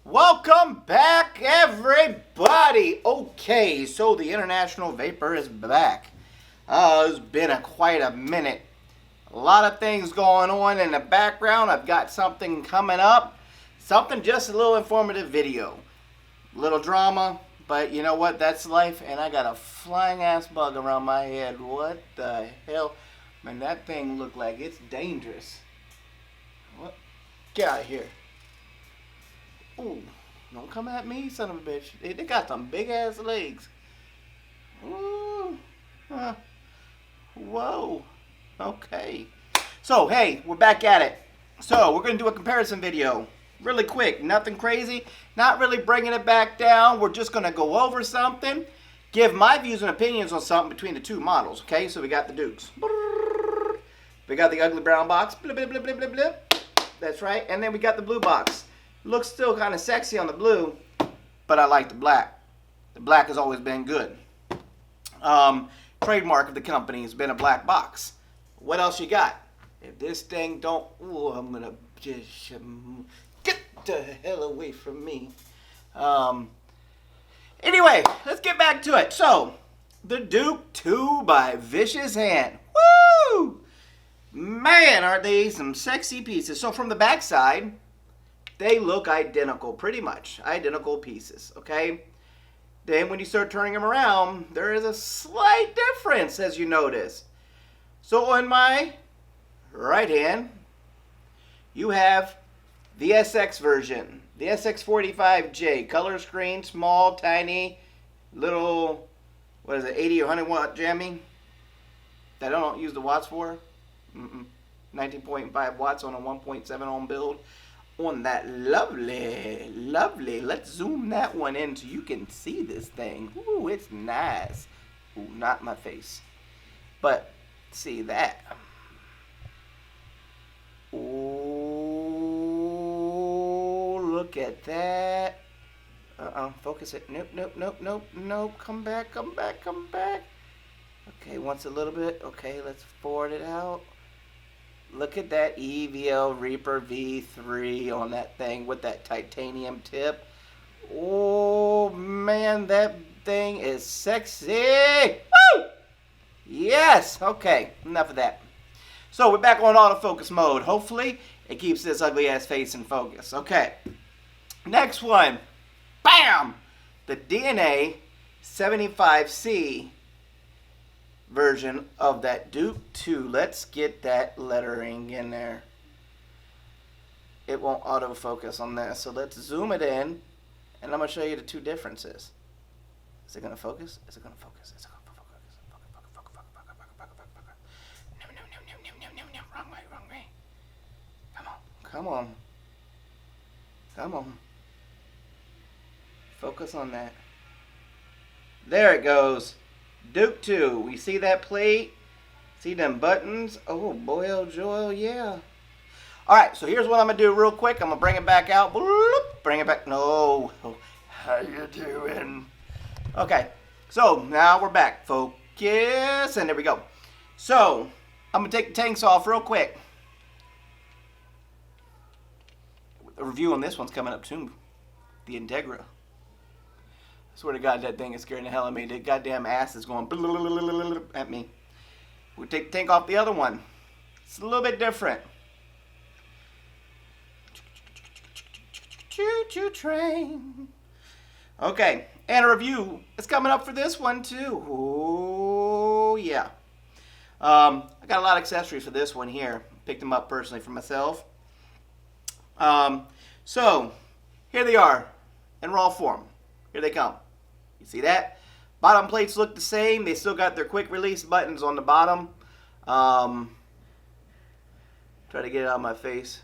Welcome back, everybody. Okay, so the International Vapor is back. It's been quite a minute. A lot of things going on in the background. I've got something coming up. Something just a little informative video. Little drama, but you know what? That's life, and I got a flying ass bug around my head. What the hell? Man, that thing looked like it's dangerous. What? Get out of here. Ooh, don't come at me, son of a bitch. They got some big ass legs. Ooh. Whoa. Okay. So, hey, we're back at it. So, we're going to do a comparison video. Really quick. Nothing crazy. Not really bringing it back down. We're just going to go over something. Give my views and opinions on something between the two models. Okay, so we got the Dukes. We got the ugly brown box. Blip, blip, blip, blip, blip, blip. That's right. And then we got the blue box. Looks still kind of sexy on the blue, but I like the black. The black has always been good. Trademark of the company has been a black box. What else you got? If this thing don't, ooh, I'm gonna just get the hell away from me. Anyway, let's get back to it. So, the Duke 2 by Vicious Hand. Woo! Man, aren't they some sexy pieces? So from the back side, they look identical, pretty much. Identical pieces, okay? Then when you start turning them around, there is a slight difference, as you notice. So on my right hand, you have the SX version. The SX45J. Color screen, small, tiny, little, what is it, 80 or 100 watt jammy? That I don't use the watts for. 19.5 watts on a 1.7 ohm build. On that lovely, let's zoom that one in so you can see this thing. Ooh, it's nice. Ooh, not my face. But, see that. Ooh, look at that. Focus it. Nope. Come back. Okay, once a little bit. Okay, let's forward it out. Look at that EVL Reaper V3 on that thing with that titanium tip. Oh, man, that thing is sexy. Woo! Yes. Okay, enough of that. So we're back on autofocus mode. Hopefully, it keeps this ugly ass face in focus. Okay. Next one. Bam! The DNA75c version of that Duke 2. Let's get that lettering in there. It won't autofocus on this, so let's zoom it in, and I'm going to show you the two differences. Is it going to focus? Is it going to focus? Is it going to focus? No. Wrong way. Come on. Focus on that. There it goes. Duke 2. We see that plate? See them buttons? Oh boy, oh joy, yeah. Alright, so here's what I'm going to do real quick. I'm going to bring it back out. Bring it back. No. How you doing? Okay, so now we're back. Focus. And there we go. So, I'm going to take the tanks off real quick. A review on this one's coming up soon. The Integra. I swear to God, that thing is scaring the hell out of me. The goddamn ass is going at me. We take the tank off the other one. It's a little bit different. Choo-choo train. Okay, and a review is coming up for this one too. Oh, yeah. I got a lot of accessories for this one here. Picked them up personally for myself. So, here they are in raw form. Here they come. You see that? Bottom plates look the same. They still got their quick release buttons on the bottom. Try to get it out of my face.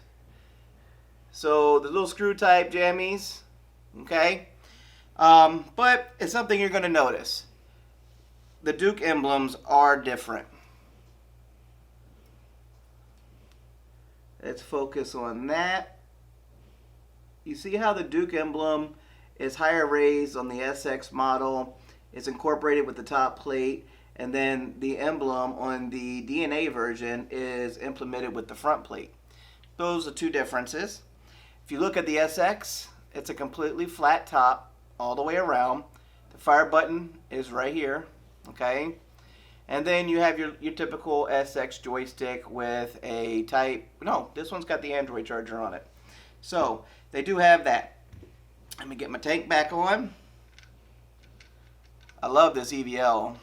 So the little screw type jammies. Okay. But it's something you're going to notice. The Duke emblems are different. Let's focus on that. You see how the Duke emblem is higher raised on the SX model. It's incorporated with the top plate. and then the emblem on the DNA version is implemented with the front plate. Those are two differences. If you look at the SX, it's a completely flat top all the way around. The fire button is right here, okay? And then you have your typical SX joystick with a type, no, this one's got the Android charger on it. So they do have that. Let me get my tank back on. I love this EVL.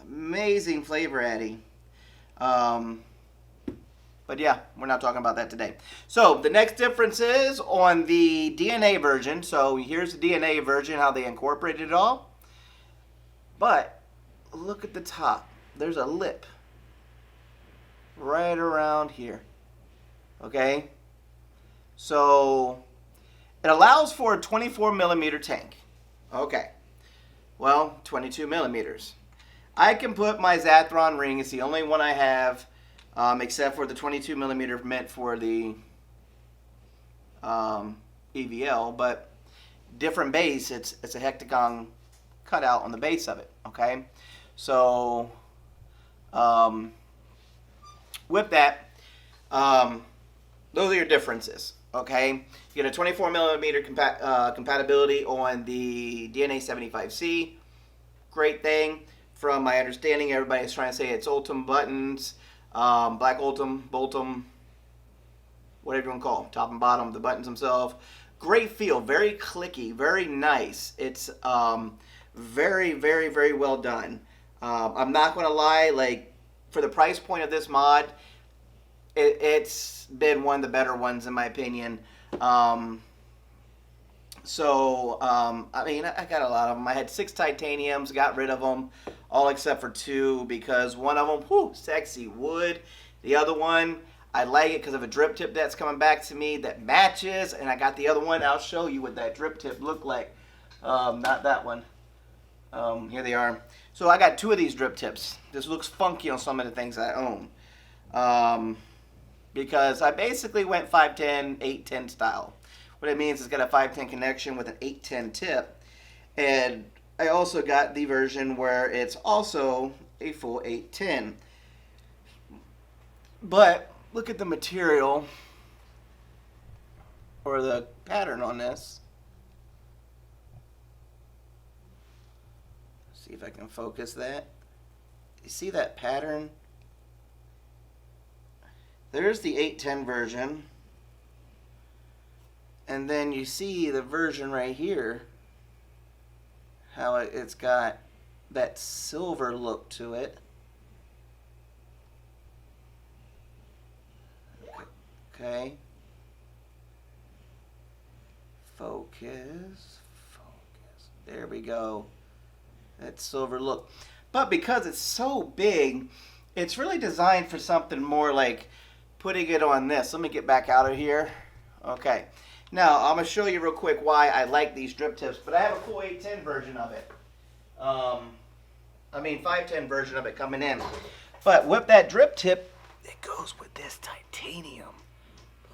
Amazing flavor adding. But yeah, we're not talking about that today. So the next difference is on the DNA version. So here's the DNA version, how they incorporated it all. But look at the top. There's a lip right around here. Okay? So it allows for a 24 millimeter tank. Okay. Well, 22 millimeters. I can put my Zathron ring. It's the only one I have. Except for the 22 millimeter meant for the EVL, but different base. It's a hectagon cutout on the base of it. Okay, so with that, those are your differences. Okay, you get a 24 millimeter compatibility on the DNA75c. Great thing. From my understanding, everybody's trying to say it's Ultim buttons. Black Ultim, Boltum, whatever you want to call them, top and bottom, the buttons themselves. Great feel, very clicky, very nice. It's very, very, very well done. I'm not going to lie, like, for the price point of this mod, it's been one of the better ones in my opinion. I mean, I got a lot of them. I had 6 titaniums, got rid of them, all except for 2, because one of them, whew, sexy wood. The other one, I like it because of a drip tip that's coming back to me that matches, and I got the other one. I'll show you what that drip tip looked like. Not that one. Here they are. So I got 2 of these drip tips. This looks funky on some of the things I own. Because I basically went 510, 810 style. What it means is it's got a 510 connection with an 810 tip. And I also got the version where it's also a full 810. But look at the material or the pattern on this. See if I can focus that. You see that pattern? There's the 810 version. And then you see the version right here, how it's got that silver look to it. Okay. Focus. There we go. That silver look. But because it's so big, it's really designed for something more like putting it on this. Let me get back out of here. Okay. Now, I'm going to show you real quick why I like these drip tips, but I have a full 810 version of it. 510 version of it coming in. But with that drip tip, it goes with this titanium.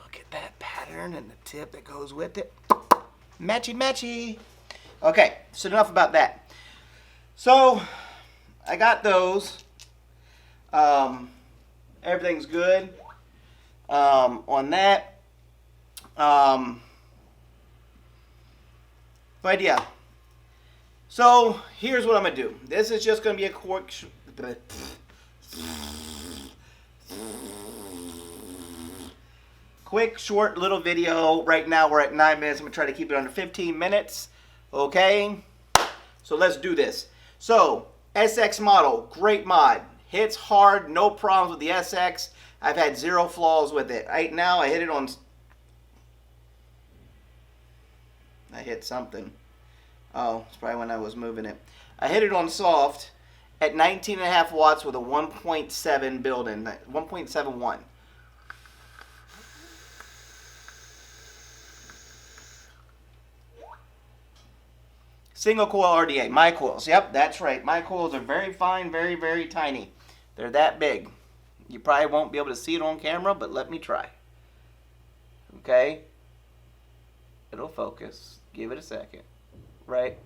Look at that pattern and the tip that goes with it. Matchy, matchy. Okay, so enough about that. So, I got those. Everything's good on that. But yeah, so here's what I'm going to do. This is just going to be a quick, short little video. Right now we're at 9 minutes. I'm going to try to keep it under 15 minutes. Okay, so let's do this. So, SX model, great mod. Hits hard, no problems with the SX. I've had 0 flaws with it. Right now I hit it on... I hit something. Oh, it's probably when I was moving it. I hit it on soft at 19.5 watts with a 1.7 build-in, 1.71. Single coil RDA, my coils. Yep, that's right. My coils are very fine, very, very tiny. They're that big. You probably won't be able to see it on camera, but let me try. Okay? It'll focus. Give it a second. Right?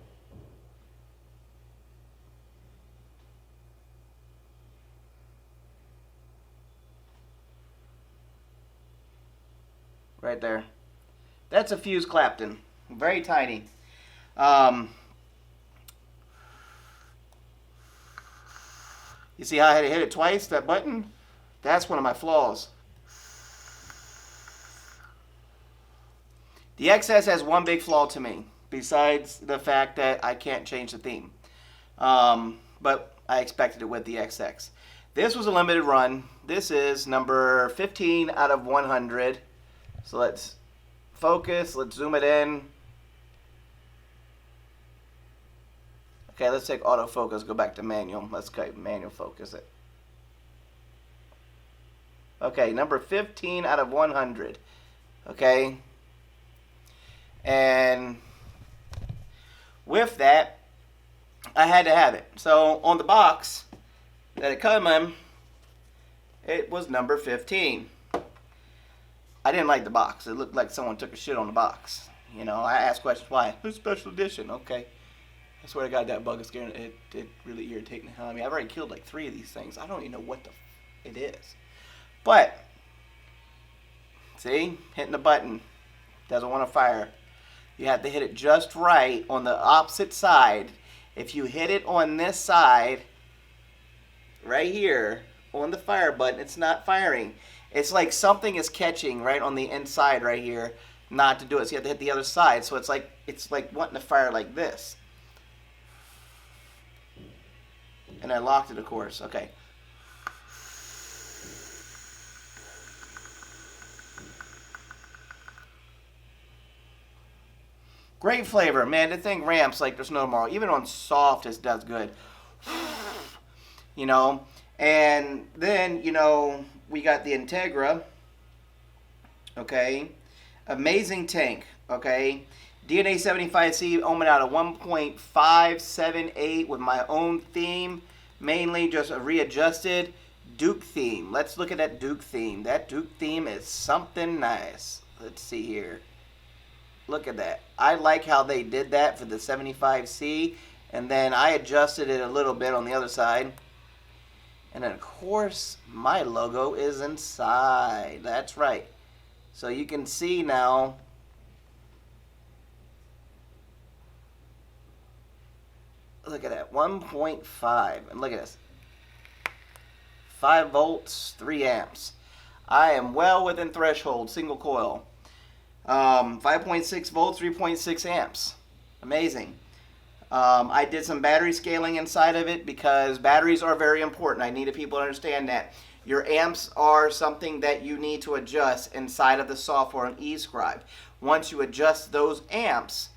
right there. That's a fused Clapton. Very tiny. You see how I had to hit it twice, that button? That's one of my flaws. The XS has one big flaw to me, besides the fact that I can't change the theme. But I expected it with the XX. This was a limited run. This is number 15 out of 100. So let's focus. Let's zoom it in. Okay, let's take autofocus. Go back to manual. Let's manual focus it. Okay, number 15 out of 100. Okay. And with that, I had to have it. So on the box that it came in, it was number 15. I didn't like the box. It looked like someone took a shit on the box. You know, I asked questions, why? It's special edition. Okay. I swear to God, that bug is scaring it really irritating the hell out of me. I've already killed like 3 of these things. I don't even know what it is. But, see? Hitting the button. Doesn't want to fire. You have to hit it just right on the opposite side. If you hit it on this side, right here, on the fire button, it's not firing. It's like something is catching right on the inside right here not to do it. So you have to hit the other side. So it's like wanting to fire like this. And I locked it, of course. Okay. Great flavor. Man, the thing ramps like there's no tomorrow. Even on soft, it does good. You know. And then, you know, we got the Integra. Okay. Amazing tank. Okay. DNA75c ohming out of 1.578 with my own theme. Mainly just a readjusted Duke theme. Let's look at that Duke theme. That Duke theme is something nice. Let's see here. Look at that. I like how they did that for the 75C. And then I adjusted it a little bit on the other side. And then, of course, my logo is inside. That's right. So you can see now. Look at that. 1.5. And look at this. 5 volts, 3 amps. I am well within threshold. Single coil. 5.6 volts, 3.6 amps. Amazing. I did some battery scaling inside of it because batteries are very important. I needed people to understand that. Your amps are something that you need to adjust inside of the software on eScribe. Once you adjust those amps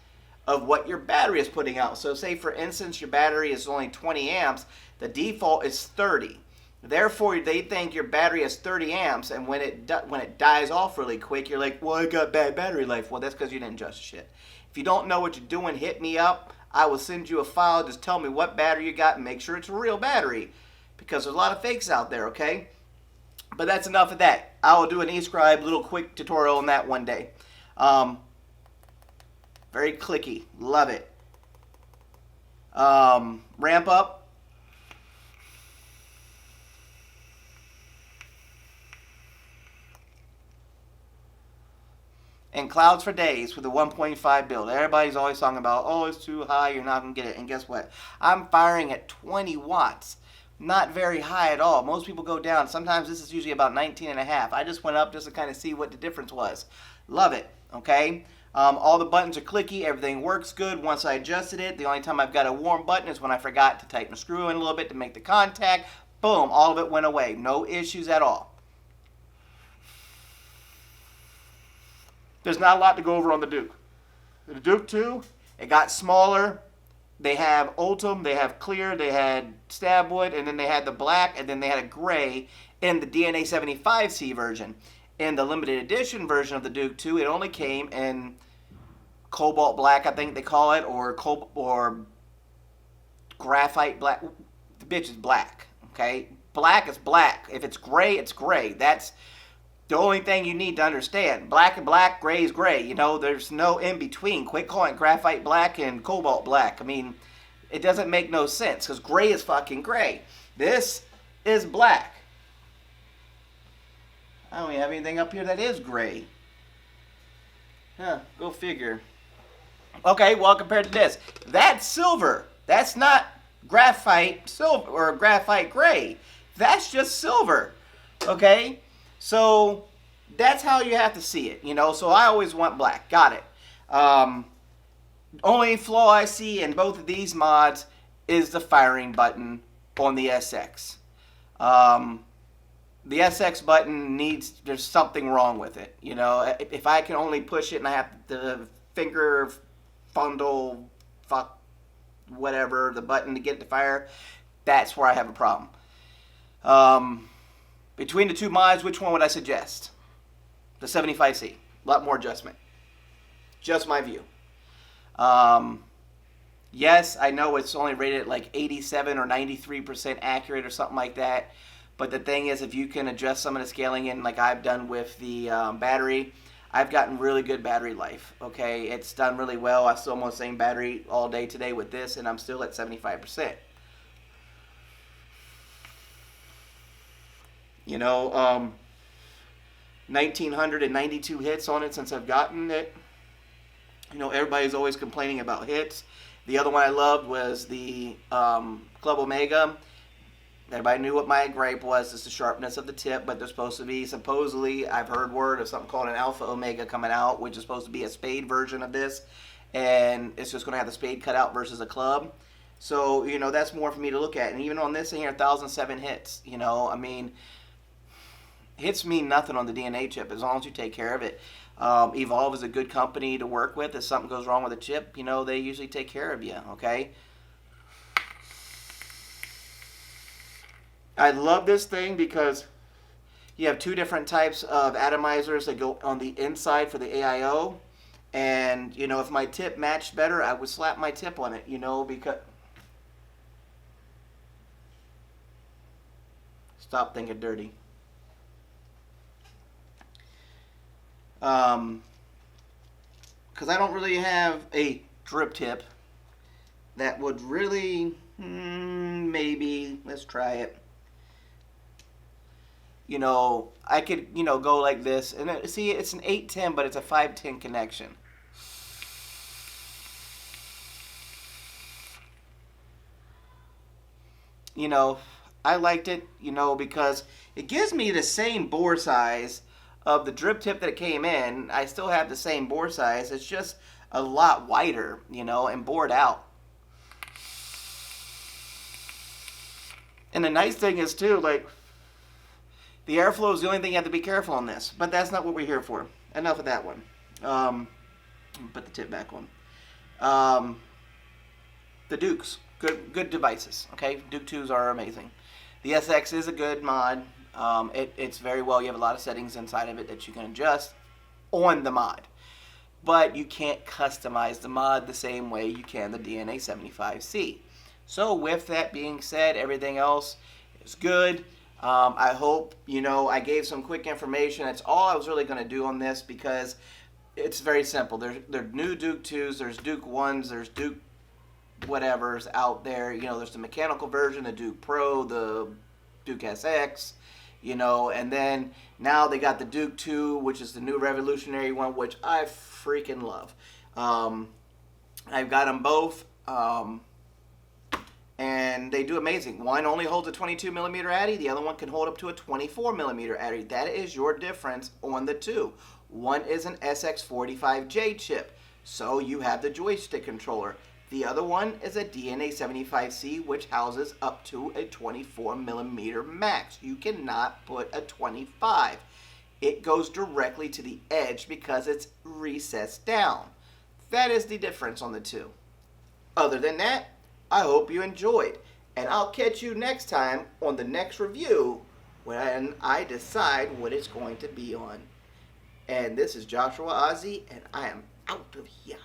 of what your battery is putting out. So say for instance your battery is only 20 amps, the default is 30. Therefore, they think your battery has 30 amps, and when it dies off really quick, you're like, well, I got bad battery life. Well, that's because you didn't adjust shit. If you don't know what you're doing, hit me up. I will send you a file. Just tell me what battery you got and make sure it's a real battery, because there's a lot of fakes out there, okay? But that's enough of that. I will do an eScribe little quick tutorial on that one day. Very clicky. Love it. Ramp up. And clouds for days with a 1.5 build. Everybody's always talking about, oh, it's too high, you're not going to get it. And guess what? I'm firing at 20 watts. Not very high at all. Most people go down. Sometimes this is usually about 19 and a half. I just went up just to kind of see what the difference was. Love it, okay? All the buttons are clicky. Everything works good once I adjusted it. The only time I've got a warm button is when I forgot to tighten the screw in a little bit to make the contact. Boom, all of it went away. No issues at all. There's not a lot to go over on the Duke. The Duke 2, it got smaller. They have Ultim, they have Clear, they had Stabwood, and then they had the black, and then they had a gray in the DNA75c version. In the limited edition version of the Duke 2, it only came in cobalt black, I think they call it, or graphite black. The bitch is black, okay? Black is black. If it's gray, it's gray. That's the only thing you need to understand. Black and black, gray is gray. You know, there's no in between. Quit calling graphite black and cobalt black. I mean, it doesn't make no sense because gray is fucking gray. This is black. I don't even have anything up here that is gray. Huh, go figure. Okay, well, compared to this, that's silver. That's not graphite silver or graphite gray. That's just silver. Okay? So that's how you have to see it, you know. So I always want black. Got it. Only flaw I see in both of these mods is the firing button on the SX. The SX button there's something wrong with it. You know, if I can only push it and I have the finger fondle, whatever, the button to get it to fire, that's where I have a problem. Between the two mods, which one would I suggest? The 75C. A lot more adjustment. Just my view. Yes, I know it's only rated at like 87 or 93% accurate or something like that. But the thing is, if you can adjust some of the scaling in like I've done with the battery, I've gotten really good battery life. Okay, it's done really well. I still almost same battery all day today with this, and I'm still at 75%. You know, 1,992 hits on it since I've gotten it. You know, everybody's always complaining about hits. The other one I loved was the Club Omega. Everybody knew what my gripe was. It's the sharpness of the tip, but there's supposed to be, supposedly, I've heard word of something called an Alpha Omega coming out, which is supposed to be a spade version of this, and it's just going to have the spade cut out versus a club. So, you know, that's more for me to look at. And even on this thing here, 1,007 hits, you know, I mean, hits mean nothing on the DNA chip as long as you take care of it. Evolve is a good company to work with. If something goes wrong with a chip, you know, they usually take care of you, okay? I love this thing because you have two different types of atomizers that go on the inside for the AIO. And, you know, if my tip matched better, I would slap my tip on it, you know, because... Stop thinking dirty. Because I don't really have a drip tip that would really, maybe, let's try it. You know, I could, you know, go like this. And see, it's an 810, but it's a 510 connection. You know, I liked it, you know, because it gives me the same bore size of the drip tip that it came in. I still have the same bore size. It's just a lot wider, you know, and bored out. And the nice thing is, too, like, the airflow is the only thing you have to be careful on this. But that's not what we're here for. Enough of that one. Put the tip back on. The Dukes. Good devices. Okay? Duke 2s are amazing. The SX is a good mod. It's very well. You have a lot of settings inside of it that you can adjust on the mod. But you can't customize the mod the same way you can the DNA75c. So with that being said, everything else is good. I hope, you know, I gave some quick information. That's all I was really going to do on this because it's very simple. There are new Duke 2s, there's Duke 1s, there's Duke whatever's out there. You know, there's the mechanical version, the Duke Pro, the Duke SX, you know, and then now they got the Duke 2, which is the new revolutionary one, which I freaking love. I've got them both. And they do amazing. One only holds a 22 millimeter addy. The other one can hold up to a 24 millimeter addy. That is your difference on the two. One is an SX45J chip, so you have the joystick controller. The other one is a DNA75C, which houses up to a 24 millimeter max. You cannot put a 25. It goes directly to the edge because it's recessed down. That is the difference on the two. Other than that, I hope you enjoyed, and I'll catch you next time on the next review when I decide what it's going to be on. And this is Joshua Ozzy, and I am out of here.